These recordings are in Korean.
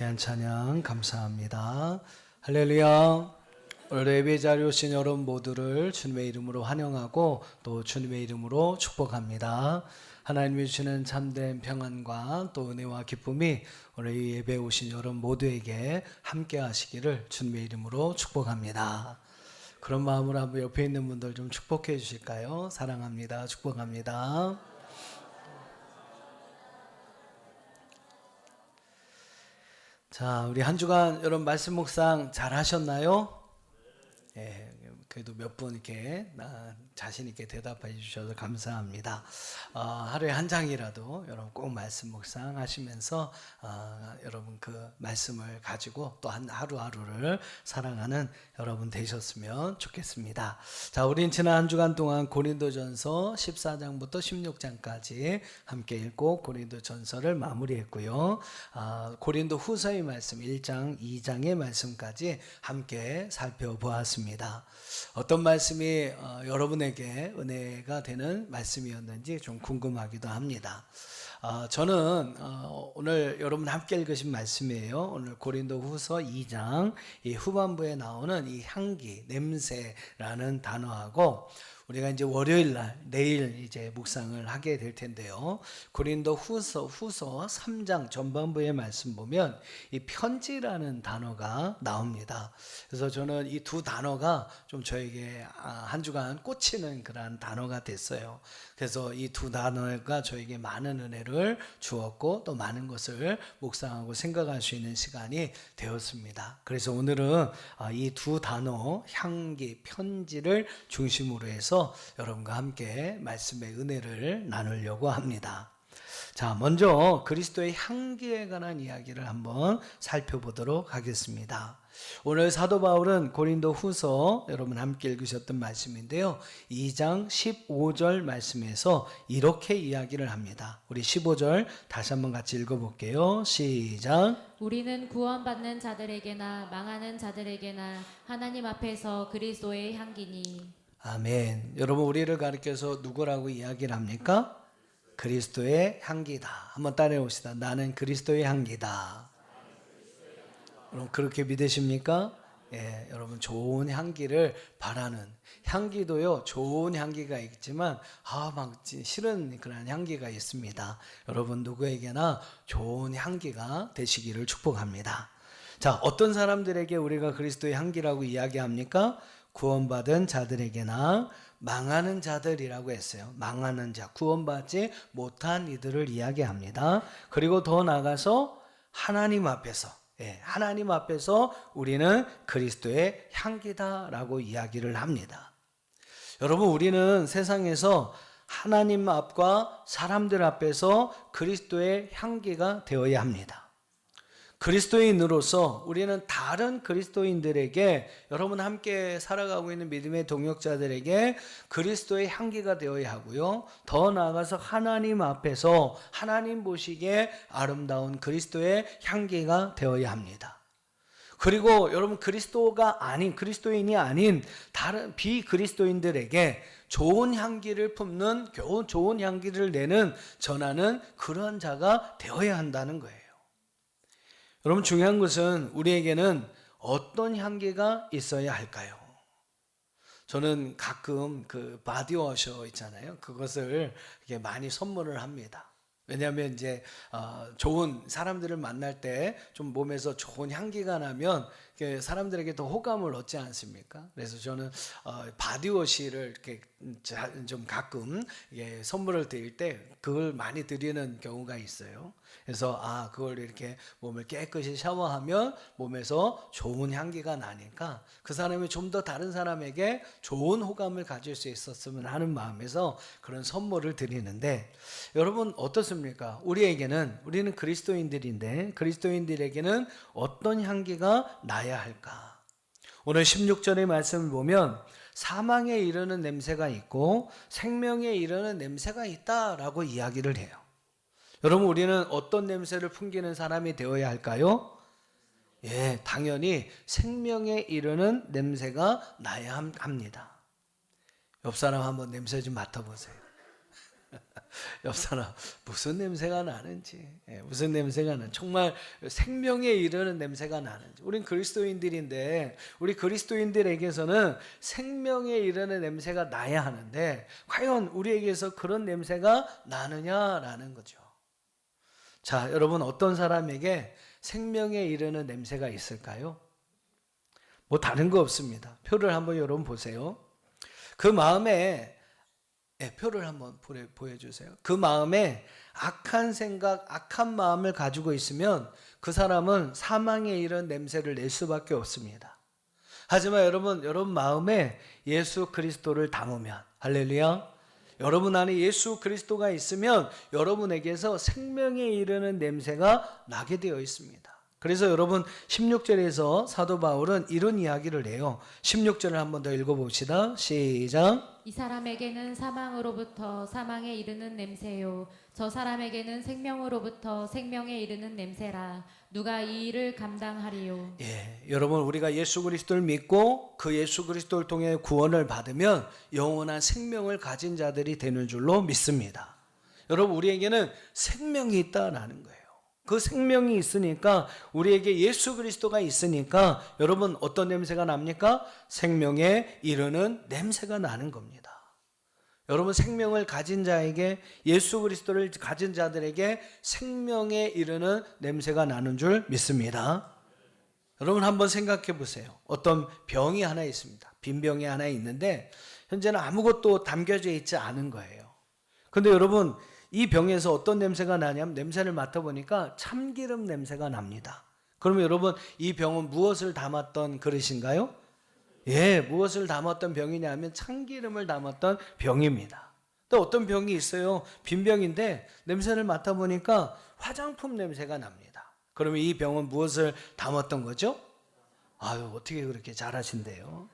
귀한 찬양 감사합니다. 할렐루야. 오늘 예배 자리에 오신 여러분 모두를 주님의 이름으로 환영하고 또 주님의 이름으로 축복합니다. 하나님이 주시는 참된 평안과 또 은혜와 기쁨이 오늘 이 예배에 오신 여러분 모두에게 함께 하시기를 주님의 이름으로 축복합니다. 그런 마음으로 한번 옆에 있는 분들 좀 축복해 주실까요? 사랑합니다. 축복합니다. 자, 우리 한 주간 여러분 말씀 묵상 잘 하셨나요? 예, 그래도 몇 분 이렇게 자신 있게 대답해 주셔서 감사합니다. 하루에 한 장이라도 여러분 꼭 말씀 묵상 하시면서 여러분 그 말씀을 가지고 또 하루하루를 사랑하는 여러분 되셨으면 좋겠습니다. 자, 우린 지난 한 주간 동안 고린도전서 14장부터 16장까지 함께 읽고 고린도전서를 마무리했고요. 고린도 후서의 말씀 1장, 2장의 말씀까지 함께 살펴보았습니다. 어떤 말씀이 여러분에게 은혜가 되는 말씀이었는지 좀 궁금하기도 합니다. 저는 오늘 여러분 함께 읽으신 말씀이에요. 오늘 고린도 후서 2장 이 후반부에 나오는 이 향기, 냄새라는 단어하고 우리가 이제 월요일 날 내일 이제 묵상을 하게 될 텐데요. 고린도 후서 3장 전반부의 말씀 보면 이 편지라는 단어가 나옵니다. 그래서 저는 이 두 단어가 좀 저에게 한 주간 꽂히는 그런 단어가 됐어요. 그래서 이 두 단어가 저에게 많은 은혜를 주었고 또 많은 것을 묵상하고 생각할 수 있는 시간이 되었습니다. 그래서 오늘은 이 두 단어 향기, 편지를 중심으로 해서 여러분과 함께 말씀의 은혜를 나누려고 합니다. 자, 먼저 그리스도의 향기에 관한 이야기를 한번 살펴보도록 하겠습니다. 오늘 사도 바울은 고린도 후서 여러분 함께 읽으셨던 말씀인데요. 2장 15절 말씀에서 이렇게 이야기를 합니다. 우리 15절 다시 한번 같이 읽어볼게요. 시작. 우리는 구원받는 자들에게나 망하는 자들에게나 하나님 앞에서 그리스도의 향기니. 아멘. 여러분 우리를 가리켜서 누구라고 이야기를 합니까? 그리스도의 향기다. 한번 따라해 봅시다. 나는 그리스도의 향기다. 여러분 그렇게 믿으십니까? 예, 여러분 좋은 향기를 바라는 향기도요 좋은 향기가 있지만 막 싫은 그런 향기가 있습니다. 여러분 누구에게나 좋은 향기가 되시기를 축복합니다. 자, 어떤 사람들에게 우리가 그리스도의 향기라고 이야기합니까? 구원받은 자들에게나 망하는 자들이라고 했어요. 망하는 자, 구원받지 못한 이들을 이야기합니다. 그리고 더 나아가서 하나님 앞에서 하나님 앞에서 우리는 그리스도의 향기다라고 이야기를 합니다. 여러분 우리는 세상에서 하나님 앞과 사람들 앞에서 그리스도의 향기가 되어야 합니다. 그리스도인으로서 우리는 다른 그리스도인들에게 여러분 함께 살아가고 있는 믿음의 동역자들에게 그리스도의 향기가 되어야 하고요. 더 나아가서 하나님 앞에서 하나님 보시기에 아름다운 그리스도의 향기가 되어야 합니다. 그리고 여러분 그리스도인이 아닌 다른 비그리스도인들에게 좋은 향기를 품는 좋은 향기를 내는 전하는 그런 자가 되어야 한다는 거예요. 여러분 중요한 것은 우리에게는 어떤 향기가 있어야 할까요? 저는 가끔 그 바디워셔 있잖아요. 그것을 이렇게 많이 선물을 합니다. 왜냐하면 이제 좋은 사람들을 만날 때 좀 몸에서 좋은 향기가 나면 사람들에게 더 호감을 얻지 않습니까? 그래서 저는 바디워시를 이렇게 좀 가끔 선물을 드릴 때 그걸 많이 드리는 경우가 있어요. 그래서 그걸 이렇게 몸을 깨끗이 샤워하면 몸에서 좋은 향기가 나니까 그 사람이 좀 더 다른 사람에게 좋은 호감을 가질 수 있었으면 하는 마음에서 그런 선물을 드리는데 여러분 어떻습니까? 우리는 그리스도인들인데 그리스도인들에게는 어떤 향기가 나야 할까? 오늘 16절의 말씀을 보면 사망에 이르는 냄새가 있고 생명에 이르는 냄새가 있다라고 이야기를 해요. 여러분 우리는 어떤 냄새를 풍기는 사람이 되어야 할까요? 예, 당연히 생명에 이르는 냄새가 나야 합니다. 옆 사람 한번 냄새 좀 맡아보세요. 옆 사람 무슨 냄새가 나는지, 무슨 냄새가 나는지, 정말 생명에 이르는 냄새가 나는지. 우린 그리스도인들인데 우리 그리스도인들에게서는 생명에 이르는 냄새가 나야 하는데 과연 우리에게서 그런 냄새가 나느냐라는 거죠. 자, 여러분, 어떤 사람에게 생명에 이르는 냄새가 있을까요? 뭐 다른 거 없습니다. 표를 한번 여러분 보세요. 그 마음에, 표를 한번 보여주세요. 그 마음에 악한 생각, 악한 마음을 가지고 있으면 그 사람은 사망에 이른 냄새를 낼 수밖에 없습니다. 하지만 여러분 마음에 예수 그리스도를 담으면, 할렐루야, 여러분 안에 예수 그리스도가 있으면 여러분에게서 생명에 이르는 냄새가 나게 되어 있습니다. 그래서 여러분 16절에서 사도 바울은 이런 이야기를 해요. 16절을 한번 더 읽어봅시다. 시작. 이 사람에게는 사망으로부터 사망에 이르는 냄새요 저 사람에게는 생명으로부터 생명에 이르는 냄새라. 누가 이 일을 감당하리요? 여러분, 우리가 예수 그리스도를 믿고 그 예수 그리스도를 통해 구원을 받으면 영원한 생명을 가진 자들이 되는 줄로 믿습니다. 여러분, 우리에게는 생명이 있다라는 거예요. 그 생명이 있으니까, 우리에게 예수 그리스도가 있으니까 여러분 어떤 냄새가 납니까? 생명에 이르는 냄새가 나는 겁니다. 여러분, 생명을 가진 자에게, 예수 그리스도를 가진 자들에게 생명에 이르는 냄새가 나는 줄 믿습니다. 여러분 한번 생각해 보세요. 어떤 병이 하나 있습니다. 빈병이 하나 있는데 현재는 아무것도 담겨져 있지 않은 거예요. 근데 여러분, 이 병에서 어떤 냄새가 나냐면, 냄새를 맡아보니까 참기름 냄새가 납니다. 그러면 여러분, 이 병은 무엇을 담았던 그릇인가요? 무엇을 담았던 병이냐면 참기름을 담았던 병입니다. 또 어떤 병이 있어요. 빈병인데 냄새를 맡아보니까 화장품 냄새가 납니다. 그러면 이 병은 무엇을 담았던 거죠? 아유, 어떻게 그렇게 잘하신대요.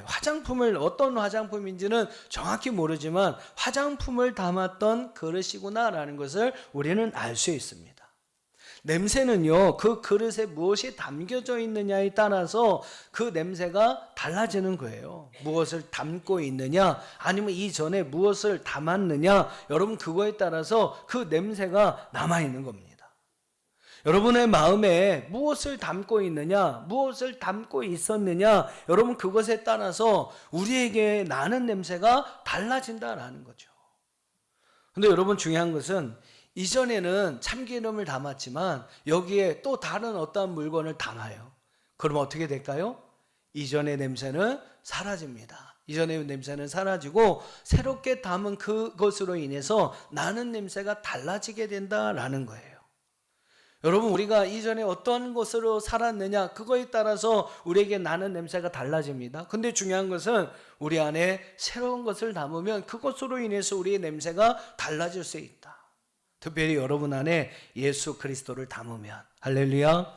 화장품을, 어떤 화장품인지는 정확히 모르지만 화장품을 담았던 그릇이구나라는 것을 우리는 알 수 있습니다. 냄새는요, 그 그릇에 무엇이 담겨져 있느냐에 따라서 그 냄새가 달라지는 거예요. 무엇을 담고 있느냐, 아니면 이전에 무엇을 담았느냐, 여러분 그거에 따라서 그 냄새가 남아있는 겁니다. 여러분의 마음에 무엇을 담고 있느냐, 무엇을 담고 있었느냐, 여러분 그것에 따라서 우리에게 나는 냄새가 달라진다라는 거죠. 근데 여러분, 중요한 것은 이전에는 참기름을 담았지만 여기에 또 다른 어떤 물건을 담아요. 그럼 어떻게 될까요? 이전의 냄새는 사라집니다. 이전의 냄새는 사라지고 새롭게 담은 그것으로 인해서 나는 냄새가 달라지게 된다라는 거예요. 여러분, 우리가 이전에 어떤 것으로 살았느냐, 그거에 따라서 우리에게 나는 냄새가 달라집니다. 근데 중요한 것은 우리 안에 새로운 것을 담으면 그것으로 인해서 우리의 냄새가 달라질 수 있다. 특별히 여러분 안에 예수 그리스도를 담으면, 할렐루야,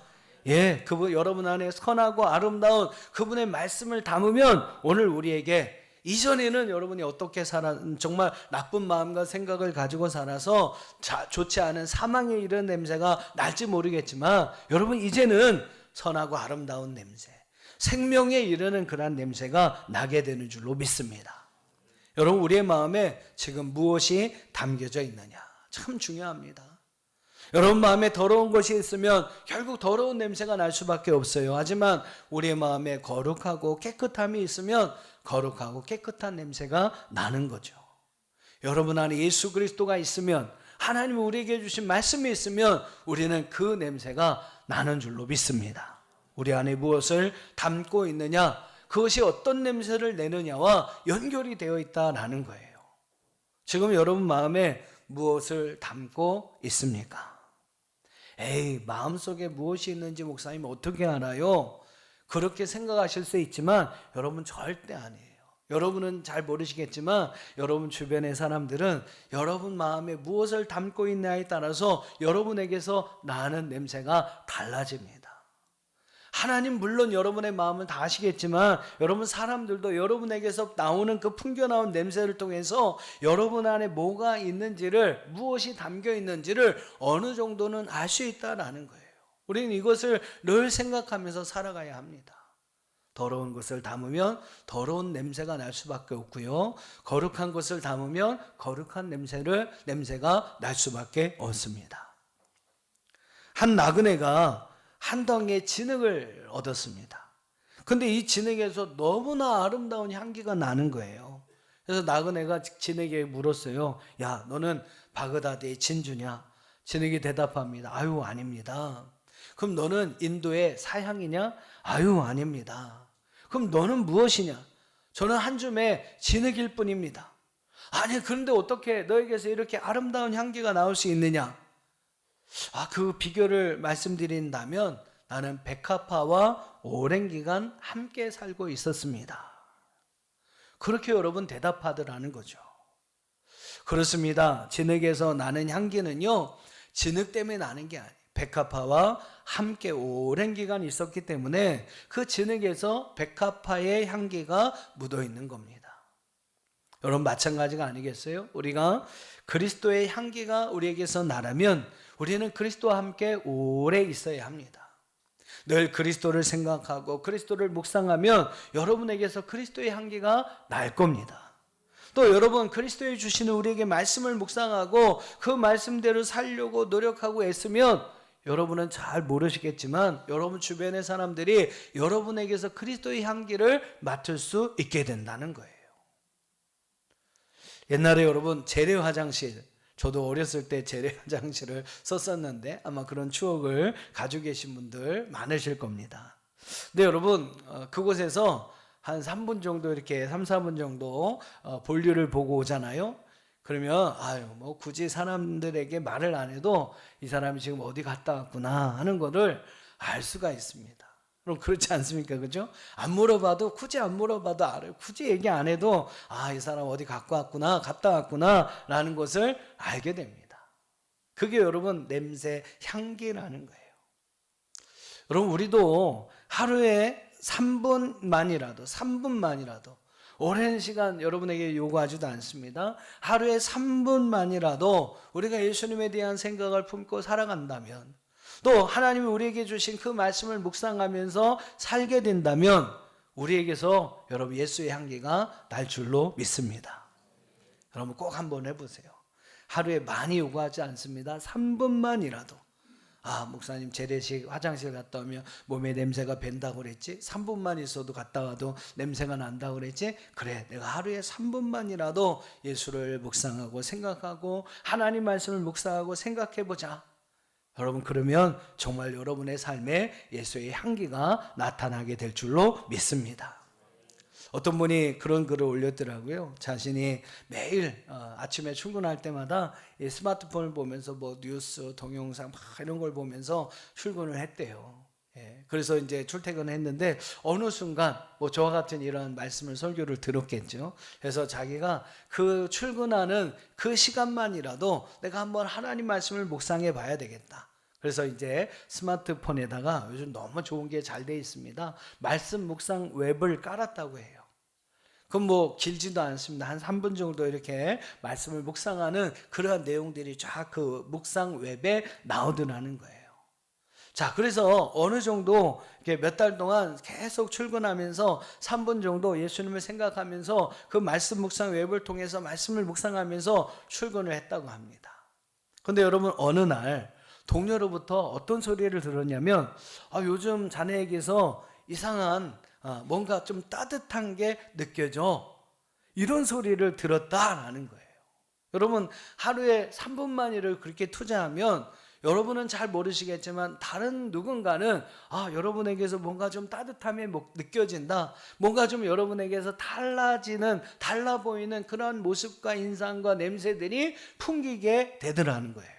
그분, 여러분 안에 선하고 아름다운 그분의 말씀을 담으면 오늘 우리에게, 이전에는 여러분이 어떻게 정말 나쁜 마음과 생각을 가지고 살아서 좋지 않은 사망에 이른 냄새가 날지 모르겠지만, 여러분 이제는 선하고 아름다운 냄새, 생명에 이르는 그러한 냄새가 나게 되는 줄로 믿습니다. 여러분, 우리의 마음에 지금 무엇이 담겨져 있느냐, 참 중요합니다. 여러분 마음에 더러운 것이 있으면 결국 더러운 냄새가 날 수밖에 없어요. 하지만 우리의 마음에 거룩하고 깨끗함이 있으면 거룩하고 깨끗한 냄새가 나는 거죠. 여러분 안에 예수 그리스도가 있으면, 하나님이 우리에게 주신 말씀이 있으면 우리는 그 냄새가 나는 줄로 믿습니다. 우리 안에 무엇을 담고 있느냐, 그것이 어떤 냄새를 내느냐와 연결이 되어 있다라는 거예요. 지금 여러분 마음에 무엇을 담고 있습니까? 마음속에 무엇이 있는지 목사님 어떻게 알아요? 그렇게 생각하실 수 있지만 여러분 절대 아니에요. 여러분은 잘 모르시겠지만 여러분 주변의 사람들은 여러분 마음에 무엇을 담고 있냐에 따라서 여러분에게서 나는 냄새가 달라집니다. 하나님 물론 여러분의 마음을 다 아시겠지만 여러분 사람들도 여러분에게서 나오는 그 풍겨나온 냄새를 통해서 여러분 안에 뭐가 있는지를, 무엇이 담겨 있는지를 어느 정도는 알 수 있다라는 거예요. 우리는 이것을 늘 생각하면서 살아가야 합니다. 더러운 것을 담으면 더러운 냄새가 날 수밖에 없고요. 거룩한 것을 담으면 거룩한 냄새가 날 수밖에 없습니다. 한 나그네가 한 덩이의 진흙을 얻었습니다. 근데 이 진흙에서 너무나 아름다운 향기가 나는 거예요. 그래서 나그네가 진흙에 물었어요. 야, 너는 바그다드의 진주냐? 진흙이 대답합니다. 아유, 아닙니다. 그럼 너는 인도의 사향이냐? 아유, 아닙니다. 그럼 너는 무엇이냐? 저는 한 줌의 진흙일 뿐입니다. 아니, 그런데 어떻게 너에게서 이렇게 아름다운 향기가 나올 수 있느냐? 그 비결을 말씀드린다면 나는 백합화와 오랜 기간 함께 살고 있었습니다. 그렇게 여러분 대답하더라는 거죠. 그렇습니다. 진흙에서 나는 향기는요, 진흙 때문에 나는 게 아니에요. 백합화와 함께 오랜 기간 있었기 때문에 그 진흙에서 백합화의 향기가 묻어 있는 겁니다. 여러분 마찬가지가 아니겠어요? 우리가 그리스도의 향기가 우리에게서 나라면 우리는 그리스도와 함께 오래 있어야 합니다. 늘 그리스도를 생각하고 그리스도를 묵상하면 여러분에게서 그리스도의 향기가 날 겁니다. 또 여러분 그리스도에 주시는 우리에게 말씀을 묵상하고 그 말씀대로 살려고 노력하고 애쓰면 여러분은 잘 모르시겠지만 여러분 주변의 사람들이 여러분에게서 그리스도의 향기를 맡을 수 있게 된다는 거예요. 옛날에 여러분 재래 화장실, 저도 어렸을 때 재래 화장실을 썼었는데 아마 그런 추억을 가지고 계신 분들 많으실 겁니다. 근데 여러분 그곳에서 한 3분 정도 이렇게 3, 4분 정도 볼일을 보고 오잖아요. 그러면 뭐 굳이 사람들에게 말을 안 해도 이 사람이 지금 어디 갔다 왔구나 하는 거를 알 수가 있습니다. 그럼 그렇지 않습니까? 그죠? 안 물어봐도 굳이 안 물어봐도 알아요. 굳이 얘기 안 해도 이 사람 어디 갔다 왔구나 라는 것을 알게 됩니다. 그게 여러분 냄새, 향기라는 거예요. 여러분 우리도 하루에 3분만이라도 오랜 시간 여러분에게 요구하지도 않습니다. 하루에 3분만이라도 우리가 예수님에 대한 생각을 품고 살아간다면 또 하나님이 우리에게 주신 그 말씀을 묵상하면서 살게 된다면 우리에게서 여러분 예수의 향기가 날 줄로 믿습니다. 여러분 꼭 한번 해보세요. 하루에 많이 요구하지 않습니다. 3분만이라도 목사님 재래식 화장실 갔다 오면 몸에 냄새가 밴다고 그랬지? 3분만 있어도 갔다 와도 냄새가 난다고 그랬지? 그래, 내가 하루에 3분만이라도 예수를 묵상하고 생각하고 하나님 말씀을 묵상하고 생각해보자. 여러분 그러면 정말 여러분의 삶에 예수의 향기가 나타나게 될 줄로 믿습니다. 어떤 분이 그런 글을 올렸더라고요. 자신이 매일 아침에 출근할 때마다 이 스마트폰을 보면서 뭐 뉴스, 동영상 이런 걸 보면서 출근을 했대요. 그래서 이제 출퇴근했는데 어느 순간 뭐 저와 같은 이런 말씀을 설교를 들었겠죠. 그래서 자기가 그 출근하는 그 시간만이라도 내가 한번 하나님 말씀을 묵상해 봐야 되겠다. 그래서 이제 스마트폰에다가 요즘 너무 좋은 게 잘 돼 있습니다. 말씀 묵상 웹을 깔았다고 해요. 그럼 뭐 길지도 않습니다. 한 3분 정도 이렇게 말씀을 묵상하는 그러한 내용들이 쫙 그 묵상 웹에 나오더라는 거예요. 자, 그래서 어느 정도 몇 달 동안 계속 출근하면서 3분 정도 예수님을 생각하면서 그 말씀 묵상 웹을 통해서 말씀을 묵상하면서 출근을 했다고 합니다. 그런데 여러분 어느 날 동료로부터 어떤 소리를 들었냐면 요즘 자네에게서 이상한 뭔가 좀 따뜻한 게 느껴져. 이런 소리를 들었다라는 거예요. 여러분 하루에 3분만이를 그렇게 투자하면 여러분은 잘 모르시겠지만 다른 누군가는 여러분에게서 뭔가 좀 따뜻함이 느껴진다. 뭔가 좀 여러분에게서 달라 보이는 그런 모습과 인상과 냄새들이 풍기게 되더라는 거예요.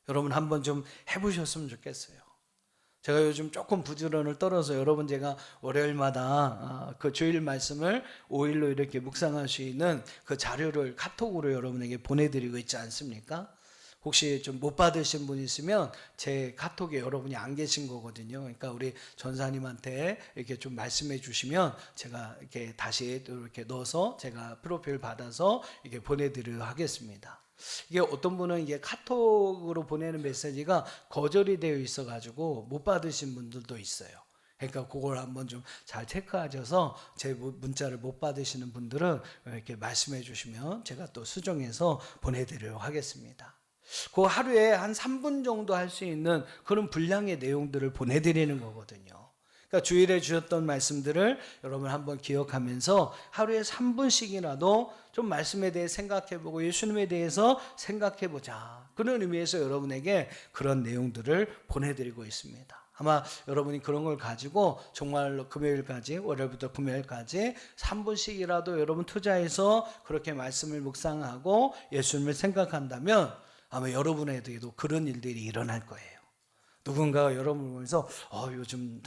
여러분 한번 좀 해보셨으면 좋겠어요. 제가 요즘 조금 부지런을 떨어서 여러분 제가 월요일마다 그 주일 말씀을 5일로 이렇게 묵상할 수 있는 그 자료를 카톡으로 여러분에게 보내드리고 있지 않습니까? 혹시 좀 못 받으신 분 있으면 제 카톡에 여러분이 안 계신 거거든요. 그러니까 우리 전사님한테 이렇게 좀 말씀해 주시면 제가 이렇게 다시 또 이렇게 넣어서 제가 프로필 받아서 이렇게 보내드리도록 하겠습니다. 이게 어떤 분은 이게 카톡으로 보내는 메시지가 거절이 되어 있어가지고 못 받으신 분들도 있어요. 그러니까 그걸 한번 좀 잘 체크하셔서 제 문자를 못 받으시는 분들은 이렇게 말씀해 주시면 제가 또 수정해서 보내드리도록 하겠습니다. 그 하루에 한 3분 정도 할 수 있는 그런 분량의 내용들을 보내드리는 거거든요. 그러니까 주일에 주셨던 말씀들을 여러분 한번 기억하면서 하루에 3분씩이라도 좀 말씀에 대해 생각해보고 예수님에 대해서 생각해보자. 그런 의미에서 여러분에게 그런 내용들을 보내드리고 있습니다. 아마 여러분이 그런 걸 가지고 정말로 금요일까지, 월요일부터 금요일까지 3분씩이라도 여러분 투자해서 그렇게 말씀을 묵상하고 예수님을 생각한다면 아마 여러분에게도 그런 일들이 일어날 거예요. 누군가가 여러분을 보면서 요즘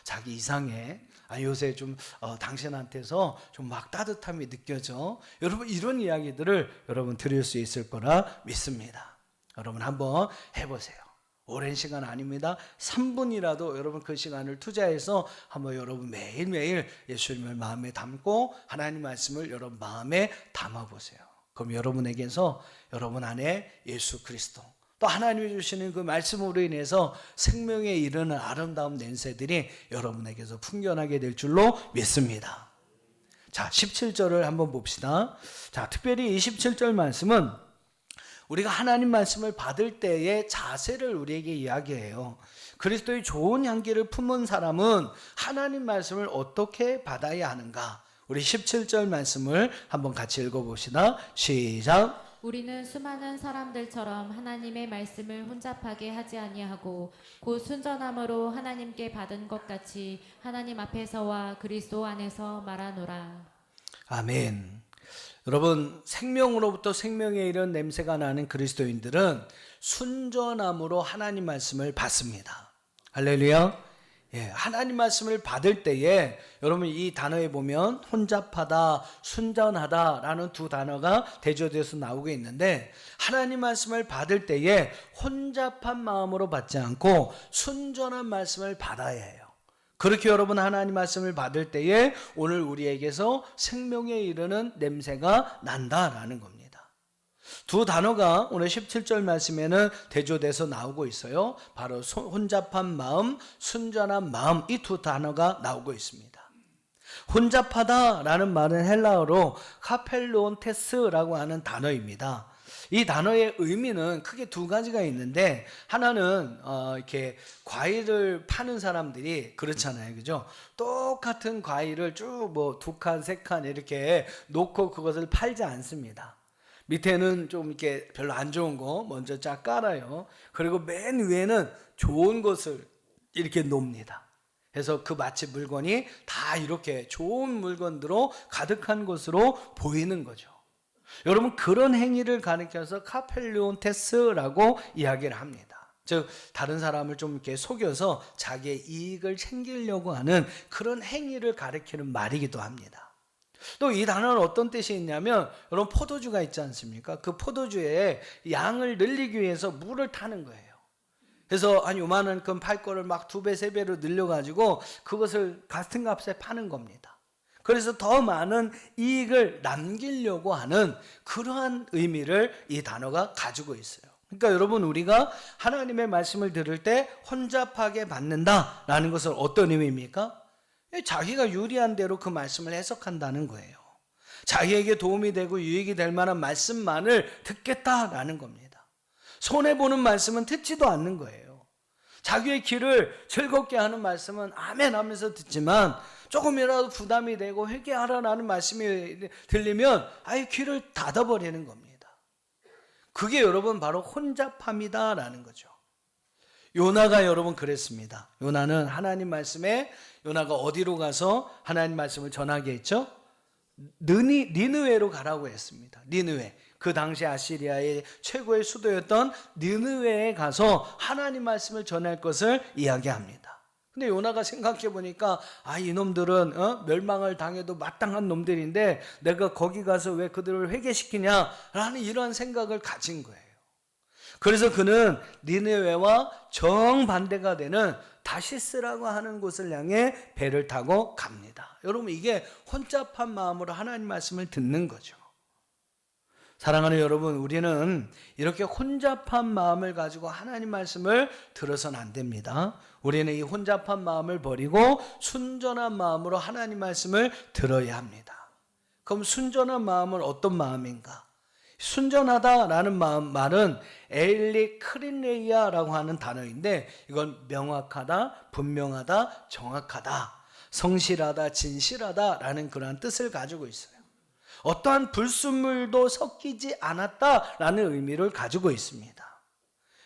자기 이상해. 요새 좀 당신한테서 좀 막 따뜻함이 느껴져. 여러분 이런 이야기들을 여러분 들을 수 있을 거라 믿습니다. 여러분 한번 해보세요. 오랜 시간 아닙니다. 3분이라도 여러분 그 시간을 투자해서 한번 여러분 매일매일 예수님을 마음에 담고 하나님 말씀을 여러분 마음에 담아보세요. 그럼 여러분에게서 여러분 안에 예수 그리스도 또 하나님이 주시는 그 말씀으로 인해서 생명에 이르는 아름다운 냄새들이 여러분에게서 풍겨나게 될 줄로 믿습니다. 자, 17절을 한번 봅시다. 자, 특별히 이 17절 말씀은 우리가 하나님 말씀을 받을 때의 자세를 우리에게 이야기해요. 그리스도의 좋은 향기를 품은 사람은 하나님 말씀을 어떻게 받아야 하는가? 우리 17절 말씀을 한번 같이 읽어봅시다. 시작. 우리는 수많은 사람들처럼 하나님의 말씀을 혼잡하게 하지 아니하고 곧 순전함으로 하나님께 받은 것 같이 하나님 앞에서와 그리스도 안에서 말하노라. 아멘. 여러분 생명으로부터 생명에 이른 냄새가 나는 그리스도인들은 순전함으로 하나님 말씀을 받습니다. 할렐루야. 예, 하나님 말씀을 받을 때에 여러분 이 단어에 보면 혼잡하다, 순전하다라는 두 단어가 대조돼서 나오고 있는데 하나님 말씀을 받을 때에 혼잡한 마음으로 받지 않고 순전한 말씀을 받아야 해요. 그렇게 여러분 하나님 말씀을 받을 때에 오늘 우리에게서 생명에 이르는 냄새가 난다라는 겁니다. 두 단어가 오늘 17절 말씀에는 대조돼서 나오고 있어요. 바로 혼잡한 마음, 순전한 마음 이 두 단어가 나오고 있습니다. 혼잡하다라는 말은 헬라어로 카펠론테스라고 하는 단어입니다. 이 단어의 의미는 크게 두 가지가 있는데 하나는 이렇게 과일을 파는 사람들이 그렇잖아요, 그죠? 똑같은 과일을 쭉 뭐 두 칸, 세 칸 이렇게 놓고 그것을 팔지 않습니다. 밑에는 좀 이렇게 별로 안 좋은 거 먼저 쫙 깔아요. 그리고 맨 위에는 좋은 것을 이렇게 놓습니다. 그래서 그 마치 물건이 다 이렇게 좋은 물건으로 가득한 것으로 보이는 거죠. 여러분 그런 행위를 가리켜서 카펠리온테스라고 이야기를 합니다. 즉 다른 사람을 좀 이렇게 속여서 자기의 이익을 챙기려고 하는 그런 행위를 가리키는 말이기도 합니다. 또 이 단어는 어떤 뜻이 있냐면 여러분 포도주가 있지 않습니까? 그 포도주에 양을 늘리기 위해서 물을 타는 거예요. 그래서 한 요만큼 팔 거를 막 2배, 3배로 늘려가지고 그것을 같은 값에 파는 겁니다. 그래서 더 많은 이익을 남기려고 하는 그러한 의미를 이 단어가 가지고 있어요. 그러니까 여러분 우리가 하나님의 말씀을 들을 때 혼잡하게 받는다라는 것은 어떤 의미입니까? 자기가 유리한 대로 그 말씀을 해석한다는 거예요. 자기에게 도움이 되고 유익이 될 만한 말씀만을 듣겠다라는 겁니다. 손해보는 말씀은 듣지도 않는 거예요. 자기의 귀를 즐겁게 하는 말씀은 아멘 하면서 듣지만 조금이라도 부담이 되고 회개하라는 말씀이 들리면 아예 귀를 닫아버리는 겁니다. 그게 여러분 바로 혼잡함이다라는 거죠. 요나가 여러분 그랬습니다. 요나는 하나님 말씀에 요나가 어디로 가서 하나님 말씀을 전하게 했죠? 니느웨로 가라고 했습니다. 니느웨. 그 당시 아시리아의 최고의 수도였던 니느웨에 가서 하나님 말씀을 전할 것을 이야기합니다. 근데 요나가 생각해 보니까 이놈들은 멸망을 당해도 마땅한 놈들인데 내가 거기 가서 왜 그들을 회개시키냐라는 이런 생각을 가진 거예요. 그래서 그는 니느웨와 정반대가 되는 다시스라고 하는 곳을 향해 배를 타고 갑니다. 여러분 이게 혼잡한 마음으로 하나님 말씀을 듣는 거죠. 사랑하는 여러분, 우리는 이렇게 혼잡한 마음을 가지고 하나님 말씀을 들어서는 안 됩니다. 우리는 이 혼잡한 마음을 버리고 순전한 마음으로 하나님 말씀을 들어야 합니다. 그럼 순전한 마음은 어떤 마음인가? 순전하다라는 말은 에일리 크린레이아라고 하는 단어인데, 이건 명확하다, 분명하다, 정확하다, 성실하다, 진실하다라는 그러한 뜻을 가지고 있어요. 어떠한 불순물도 섞이지 않았다라는 의미를 가지고 있습니다.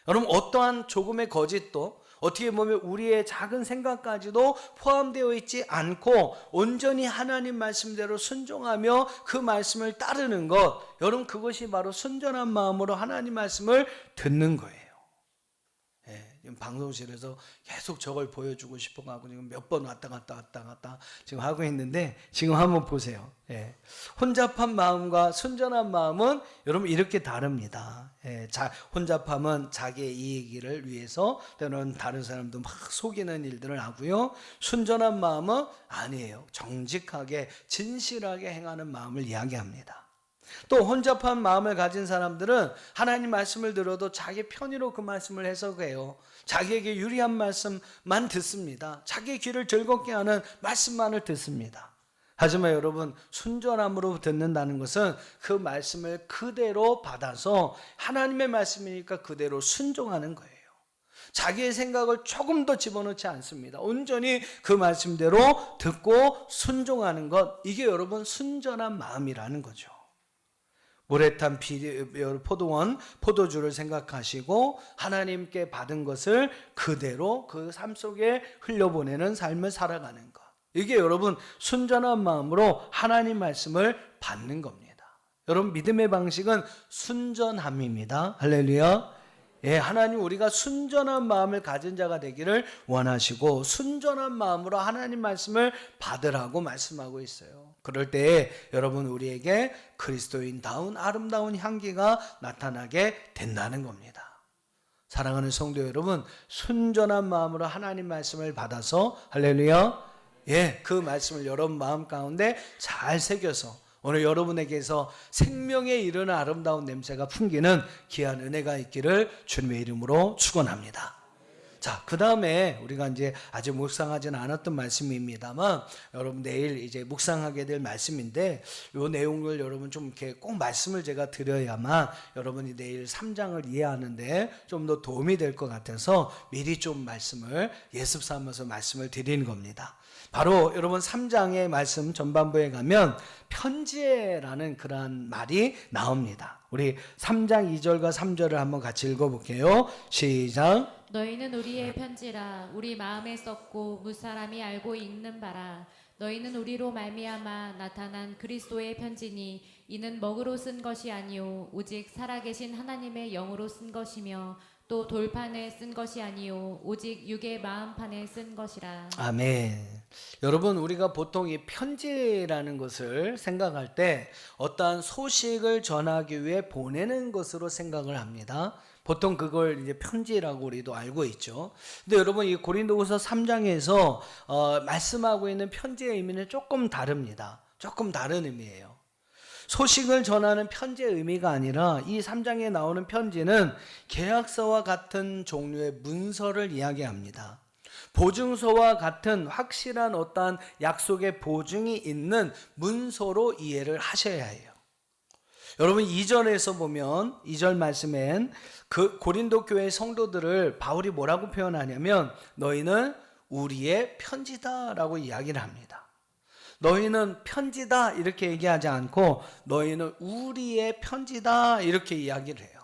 여러분, 어떠한 조금의 거짓도 어떻게 보면 우리의 작은 생각까지도 포함되어 있지 않고 온전히 하나님 말씀대로 순종하며 그 말씀을 따르는 것, 여러분, 그것이 바로 순전한 마음으로 하나님 말씀을 듣는 거예요. 지금 방송실에서 계속 저걸 보여주고 싶어가지고 지금 몇 번 왔다 갔다 지금 하고 있는데, 지금 한번 보세요. 혼잡한 마음과 순전한 마음은 여러분 이렇게 다릅니다. 혼잡함은 자기의 이익을 위해서 때로는 다른 사람도 막 속이는 일들을 하고요. 순전한 마음은 아니에요. 정직하게 진실하게 행하는 마음을 이야기합니다. 또 혼잡한 마음을 가진 사람들은 하나님 말씀을 들어도 자기 편의로 그 말씀을 해석해요. 자기에게 유리한 말씀만 듣습니다. 자기 귀를 즐겁게 하는 말씀만을 듣습니다. 하지만 여러분, 순전함으로 듣는다는 것은 그 말씀을 그대로 받아서 하나님의 말씀이니까 그대로 순종하는 거예요. 자기의 생각을 조금 더 집어넣지 않습니다. 온전히 그 말씀대로 듣고 순종하는 것, 이게 여러분 순전한 마음이라는 거죠. 물에 탄 포도원, 포도주를 생각하시고 하나님께 받은 것을 그대로 그 삶 속에 흘려보내는 삶을 살아가는 것, 이게 여러분 순전한 마음으로 하나님 말씀을 받는 겁니다. 여러분, 믿음의 방식은 순전함입니다. 할렐루야. 하나님, 우리가 순전한 마음을 가진 자가 되기를 원하시고 순전한 마음으로 하나님 말씀을 받으라고 말씀하고 있어요. 그럴 때 여러분, 우리에게 그리스도인다운 아름다운 향기가 나타나게 된다는 겁니다. 사랑하는 성도 여러분, 순전한 마음으로 하나님 말씀을 받아서, 할렐루야, 그 말씀을 여러분 마음 가운데 잘 새겨서 오늘 여러분에게서 생명에 이르는 아름다운 냄새가 풍기는 귀한 은혜가 있기를 주님의 이름으로 축원합니다. 자, 그 다음에 우리가 이제 아직 묵상하지는 않았던 말씀입니다만, 여러분 내일 이제 묵상하게 될 말씀인데, 이 내용을 여러분 좀 이렇게 꼭 말씀을 제가 드려야만 여러분이 내일 3장을 이해하는데 좀 더 도움이 될 것 같아서 미리 좀 말씀을 예습 삼아서 말씀을 드리는 겁니다. 바로 여러분 3장의 말씀 전반부에 가면 편지라는 그러한 말이 나옵니다. 우리 3장 2절과 3절을 한번 같이 읽어볼게요. 시작. 너희는 우리의 편지라 우리 마음에 썼고 무사람이 알고 읽는 바라. 너희는 우리로 말미암아 나타난 그리스도의 편지니 이는 먹으로 쓴 것이 아니요 오직 살아계신 하나님의 영으로 쓴 것이며 또 돌판에 쓴 것이 아니요 오직 육의 마음판에 쓴 것이라. 아멘. 여러분, 우리가 보통 이 편지라는 것을 생각할 때 어떠한 소식을 전하기 위해 보내는 것으로 생각을 합니다. 보통 그걸 이제 편지라고 우리도 알고 있죠. 근데 여러분, 이 고린도후서 3장에서 말씀하고 있는 편지의 의미는 조금 다릅니다. 조금 다른 의미예요. 소식을 전하는 편지의 의미가 아니라 이 3장에 나오는 편지는 계약서와 같은 종류의 문서를 이야기합니다. 보증서와 같은 확실한 어떠한 약속의 보증이 있는 문서로 이해를 하셔야 해요. 여러분, 2절에서 보면 2절 말씀엔 그 고린도 교회 성도들을 바울이 뭐라고 표현하냐면 너희는 우리의 편지다라고 이야기를 합니다. 너희는 편지다 이렇게 얘기하지 않고 너희는 우리의 편지다 이렇게 이야기를 해요.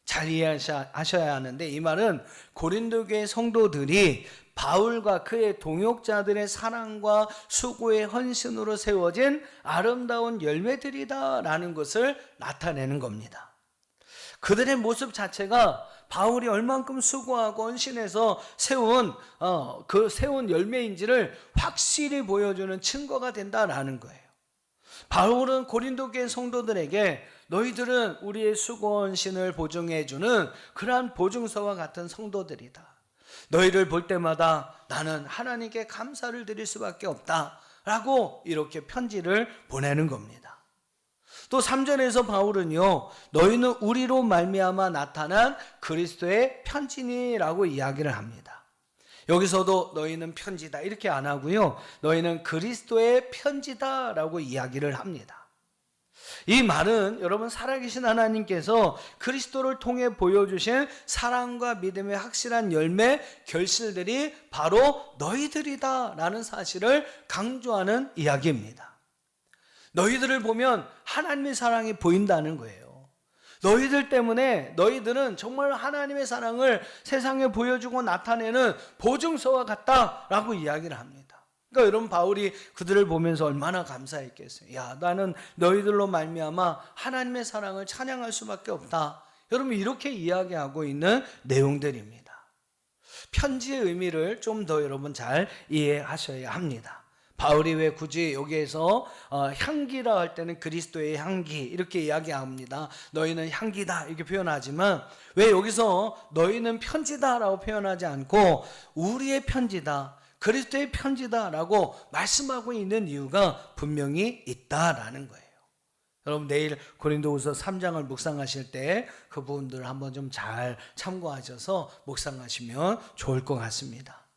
잘 이해하셔야 하는데, 이 말은 고린도 교회 성도들이 바울과 그의 동역자들의 사랑과 수고의 헌신으로 세워진 아름다운 열매들이다라는 것을 나타내는 겁니다. 그들의 모습 자체가 바울이 얼만큼 수고하고 헌신해서 세운 열매인지를 확실히 보여주는 증거가 된다라는 거예요. 바울은 고린도 교회 성도들에게 너희들은 우리의 수고 헌신을 보증해주는 그러한 보증서와 같은 성도들이다. 너희를 볼 때마다 나는 하나님께 감사를 드릴 수밖에 없다라고 이렇게 편지를 보내는 겁니다. 또 3절에서 바울은요, 너희는 우리로 말미암아 나타난 그리스도의 편지니라고 이야기를 합니다. 여기서도 너희는 편지다 이렇게 안 하고요, 너희는 그리스도의 편지다라고 이야기를 합니다. 이 말은 여러분, 살아계신 하나님께서 그리스도를 통해 보여주신 사랑과 믿음의 확실한 열매 결실들이 바로 너희들이다 라는 사실을 강조하는 이야기입니다. 너희들을 보면 하나님의 사랑이 보인다는 거예요. 너희들 때문에 너희들은 정말 하나님의 사랑을 세상에 보여주고 나타내는 보증서와 같다라고 이야기를 합니다. 그러니까 여러분, 바울이 그들을 보면서 얼마나 감사했겠어요. 야, 나는 너희들로 말미암아 하나님의 사랑을 찬양할 수밖에 없다. 여러분, 이렇게 이야기하고 있는 내용들입니다. 편지의 의미를 좀 더 여러분 잘 이해하셔야 합니다. 바울이 왜 굳이 여기에서 향기라 할 때는 그리스도의 향기 이렇게 이야기합니다. 너희는 향기다 이렇게 표현하지만 왜 여기서 너희는 편지다라고 표현하지 않고 우리의 편지다, 그리스도의 편지다라고 말씀하고 있는 이유가 분명히 있다라는 거예요. 여러분, 내일 고린도후서 3장을 묵상하실 때 그 부분들을 한번 좀 잘 참고하셔서 묵상하시면 좋을 것 같습니다.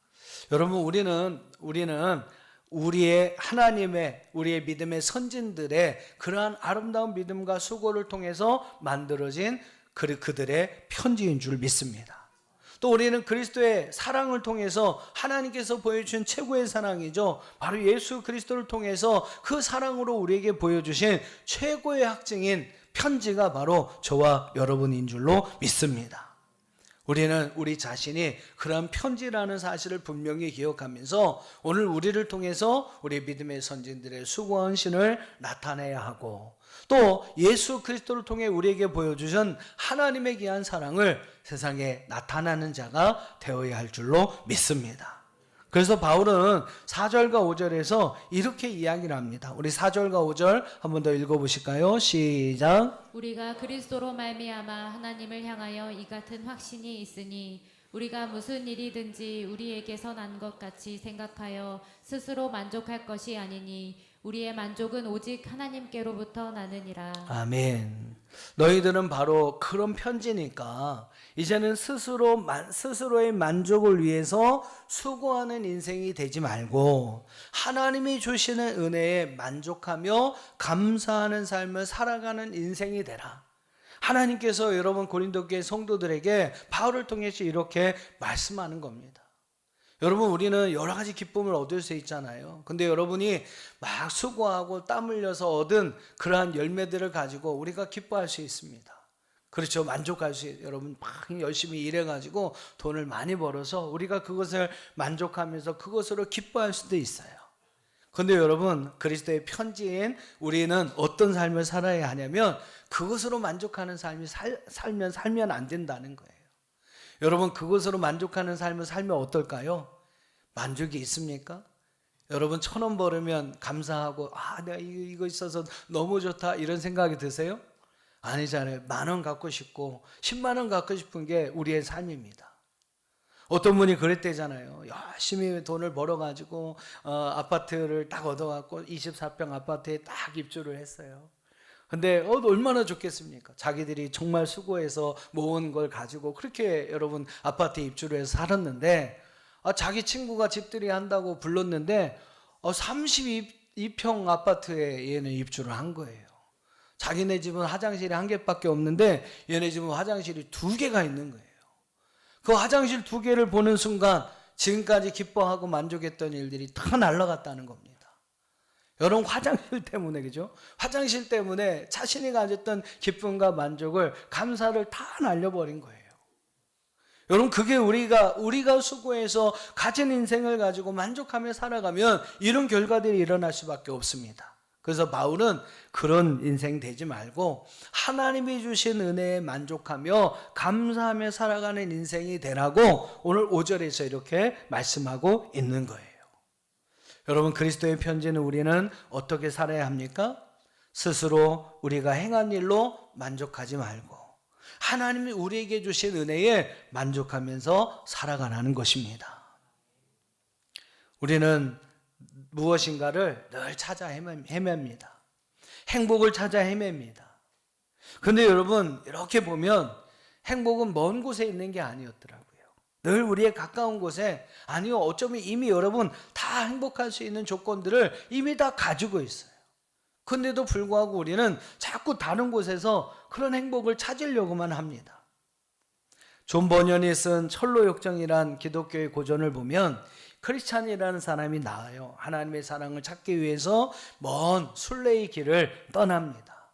여러분, 우리는 우리의 하나님의, 우리의 믿음의 선진들의 그러한 아름다운 믿음과 수고를 통해서 만들어진 그들의 편지인 줄 믿습니다. 또 우리는 그리스도의 사랑을 통해서 하나님께서 보여주신 최고의 사랑이죠. 바로 예수 그리스도를 통해서 그 사랑으로 우리에게 보여주신 최고의 확증인 편지가 바로 저와 여러분인 줄로 믿습니다. 우리는 우리 자신이 그런 편지라는 사실을 분명히 기억하면서 오늘 우리를 통해서 우리 믿음의 선진들의 수고한 신을 나타내야 하고, 또 예수 그리스도를 통해 우리에게 보여주신 하나님의 귀한 사랑을 세상에 나타나는 자가 되어야 할 줄로 믿습니다. 그래서 바울은 4절과 5절에서 이렇게 이야기를 합니다. 우리 4절과 5절 한 번 더 읽어보실까요? 시작. 우리가 그리스도로 말미암아 하나님을 향하여 이 같은 확신이 있으니 우리가 무슨 일이든지 우리에게서 난 것 같이 생각하여 스스로 만족할 것이 아니니 우리의 만족은 오직 하나님께로부터 나느니라. 아멘. 너희들은 바로 그런 편지니까 이제는 스스로의 만족을 위해서 수고하는 인생이 되지 말고 하나님이 주시는 은혜에 만족하며 감사하는 삶을 살아가는 인생이 되라. 하나님께서 여러분 고린도 교회 성도들에게 바울을 통해서 이렇게 말씀하는 겁니다. 여러분, 우리는 여러 가지 기쁨을 얻을 수 있잖아요. 근데 여러분이 막 수고하고 땀 흘려서 얻은 그러한 열매들을 가지고 우리가 기뻐할 수 있습니다. 그렇죠. 만족할 수 있어요. 여러분 막 열심히 일해가지고 돈을 많이 벌어서 우리가 그것을 만족하면서 그것으로 기뻐할 수도 있어요. 근데 여러분, 그리스도의 편지인 우리는 어떤 삶을 살아야 하냐면 그것으로 만족하는 삶이 살면 안 된다는 거예요. 여러분, 그것으로 만족하는 삶을 살면 어떨까요? 만족이 있습니까? 여러분, 1,000원 벌으면 감사하고 내가 이거 있어서 너무 좋다 이런 생각이 드세요? 아니잖아요. 10,000원 갖고 싶고 100,000원 갖고 싶은 게 우리의 삶입니다. 어떤 분이 그랬대잖아요. 열심히 돈을 벌어가지고 아파트를 딱 얻어갖고 24평 아파트에 딱 입주를 했어요. 근데 얼마나 좋겠습니까? 자기들이 정말 수고해서 모은 걸 가지고 그렇게 여러분 아파트에 입주를 해서 살았는데 자기 친구가 집들이 한다고 불렀는데 32평 아파트에 얘는 입주를 한 거예요. 자기네 집은 화장실이 1개밖에 없는데 얘네 집은 화장실이 2개가 있는 거예요. 그 화장실 2개를 보는 순간 지금까지 기뻐하고 만족했던 일들이 다 날아갔다는 겁니다. 여러분, 화장실 때문에, 그죠? 화장실 때문에 자신이 가졌던 기쁨과 만족을, 감사를 다 날려버린 거예요. 여러분, 그게 우리가 수고해서 가진 인생을 가지고 만족하며 살아가면 이런 결과들이 일어날 수밖에 없습니다. 그래서 바울은 그런 인생 되지 말고 하나님이 주신 은혜에 만족하며 감사하며 살아가는 인생이 되라고 오늘 5절에서 이렇게 말씀하고 있는 거예요. 여러분, 그리스도의 편지는 우리는 어떻게 살아야 합니까? 스스로 우리가 행한 일로 만족하지 말고 하나님이 우리에게 주신 은혜에 만족하면서 살아가라는 것입니다. 우리는 무엇인가를 늘 찾아 헤맵니다. 행복을 찾아 헤맵니다. 근데 여러분, 이렇게 보면 행복은 먼 곳에 있는 게 아니었더라고요. 늘 우리의 가까운 곳에, 아니요, 어쩌면 이미 여러분 다 행복할 수 있는 조건들을 이미 다 가지고 있어요. 근데도 불구하고 우리는 자꾸 다른 곳에서 그런 행복을 찾으려고만 합니다. 존 버년이 쓴 철로역정이란 기독교의 고전을 보면 크리스찬이라는 사람이 나와요. 하나님의 사랑을 찾기 위해서 먼 순례의 길을 떠납니다.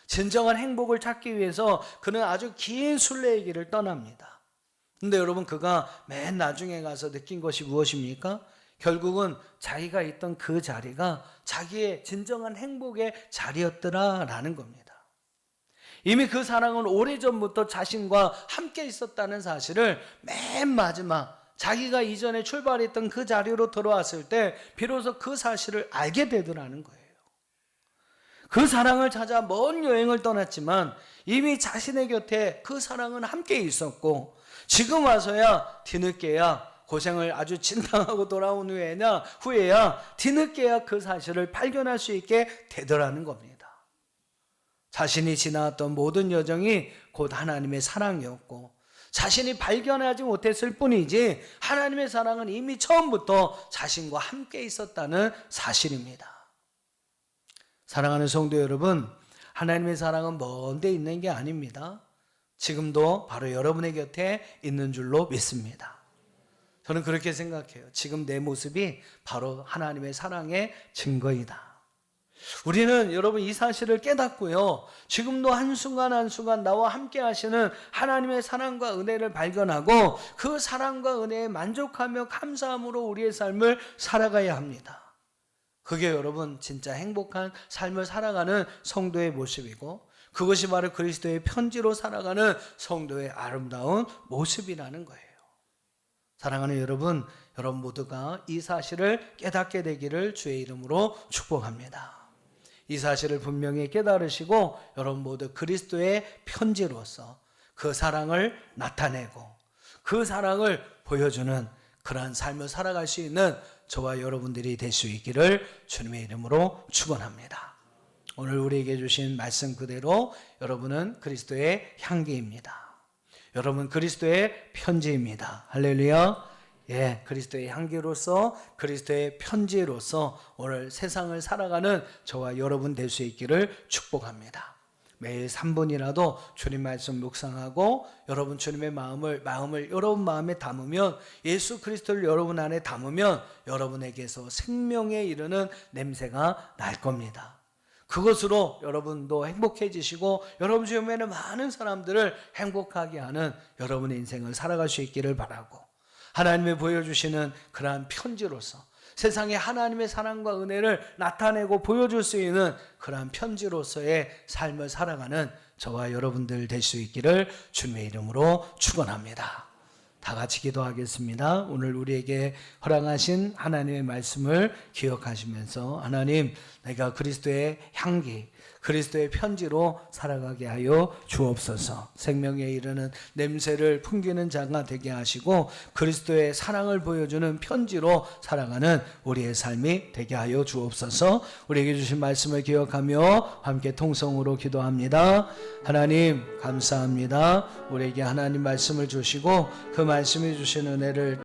진정한 행복을 찾기 위해서 그는 아주 긴 순례의 길을 떠납니다. 근데 여러분, 그가 맨 나중에 가서 느낀 것이 무엇입니까? 결국은 자기가 있던 그 자리가 자기의 진정한 행복의 자리였더라라는 겁니다. 이미 그 사랑은 오래전부터 자신과 함께 있었다는 사실을 맨 마지막 자기가 이전에 출발했던 그 자리로 돌아왔을 때 비로소 그 사실을 알게 되더라는 거예요. 그 사랑을 찾아 먼 여행을 떠났지만 이미 자신의 곁에 그 사랑은 함께 있었고, 지금 와서야 뒤늦게야 고생을 아주 진당하고 돌아온 후에야 뒤늦게야 그 사실을 발견할 수 있게 되더라는 겁니다. 자신이 지나왔던 모든 여정이 곧 하나님의 사랑이었고, 자신이 발견하지 못했을 뿐이지 하나님의 사랑은 이미 처음부터 자신과 함께 있었다는 사실입니다. 사랑하는 성도 여러분, 하나님의 사랑은 먼 데 있는 게 아닙니다. 지금도 바로 여러분의 곁에 있는 줄로 믿습니다. 저는 그렇게 생각해요. 지금 내 모습이 바로 하나님의 사랑의 증거이다. 우리는 여러분 이 사실을 깨닫고요, 지금도 한순간 한순간 나와 함께 하시는 하나님의 사랑과 은혜를 발견하고 그 사랑과 은혜에 만족하며 감사함으로 우리의 삶을 살아가야 합니다. 그게 여러분 진짜 행복한 삶을 살아가는 성도의 모습이고, 그것이 바로 그리스도의 편지로 살아가는 성도의 아름다운 모습이라는 거예요. 사랑하는 여러분 모두가 이 사실을 깨닫게 되기를 주의 이름으로 축복합니다. 이 사실을 분명히 깨달으시고 여러분 모두 그리스도의 편지로서 그 사랑을 나타내고 그 사랑을 보여주는 그러한 삶을 살아갈 수 있는 저와 여러분들이 될 수 있기를 주님의 이름으로 축원합니다. 오늘 우리에게 주신 말씀 그대로 여러분은 그리스도의 향기입니다. 여러분 그리스도의 편지입니다. 할렐루야. 예, 그리스도의 향기로서 그리스도의 편지로서 오늘 세상을 살아가는 저와 여러분 될 수 있기를 축복합니다. 매일 3분이라도 주님 말씀 묵상하고 여러분 주님의 마음을 여러분 마음에 담으면, 예수 그리스도를 여러분 안에 담으면 여러분에게서 생명에 이르는 냄새가 날 겁니다. 그것으로 여러분도 행복해지시고 여러분 주변에는 많은 사람들을 행복하게 하는 여러분의 인생을 살아갈 수 있기를 바라고, 하나님이 보여주시는 그러한 편지로서 세상에 하나님의 사랑과 은혜를 나타내고 보여줄 수 있는 그러한 편지로서의 삶을 살아가는 저와 여러분들 될 수 있기를 주님의 이름으로 축원합니다. 다 같이 기도하겠습니다. 오늘 우리에게 허락하신 하나님의 말씀을 기억하시면서, 하나님, 내가 그리스도의 향기, 그리스도의 편지로 살아가게 하여 주옵소서. 생명에 이르는 냄새를 풍기는 자가 되게 하시고 그리스도의 사랑을 보여주는 편지로 살아가는 우리의 삶이 되게 하여 주옵소서. 우리에게 주신 말씀을 기억하며 함께 통성으로 기도합니다. 하나님 감사합니다. 우리에게 하나님 말씀을 주시고 그 말씀이 주신 은혜를